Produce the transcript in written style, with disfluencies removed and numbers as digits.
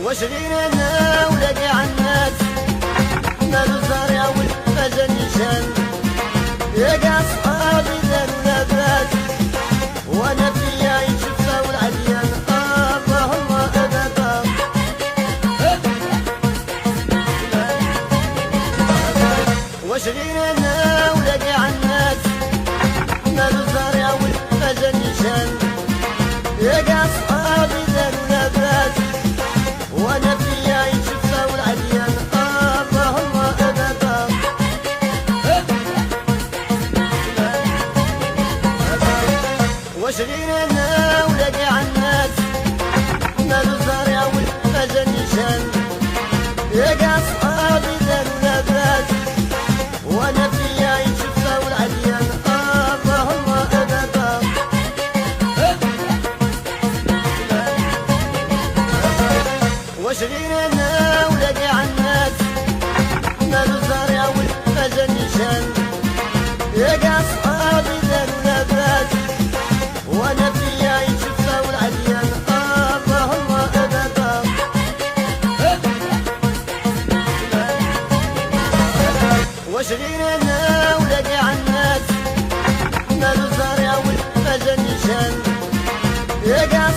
واشغينا انا ولادي عالناس مالو زارع والمجال نيشان يا قاع صحابي داروا لاباس وانا فيا يشفى والعليان اللهم ابدا واشغينا انا ولادي عالناس مالو زارع والمجال نيشان يا قاع صحابي داروا لاباس وانا فيا يشفى والعليان اللهم ابدا واشغينا انا ولادي عالناس مالو زارع والمجال نيشان يا قاع صحابي داروا لاباس وانا فيا يشفى والعليان اللهم ابدا واشغينا انا ولادي عالناس مالو زارع والمجال نيشان يا قاع صحابي داروا لاباس وانا فيا يشفى والعليان اللهم ابدا واشغينا انا ولادي عالناس مالو زارع والمجال نيشان يا قاع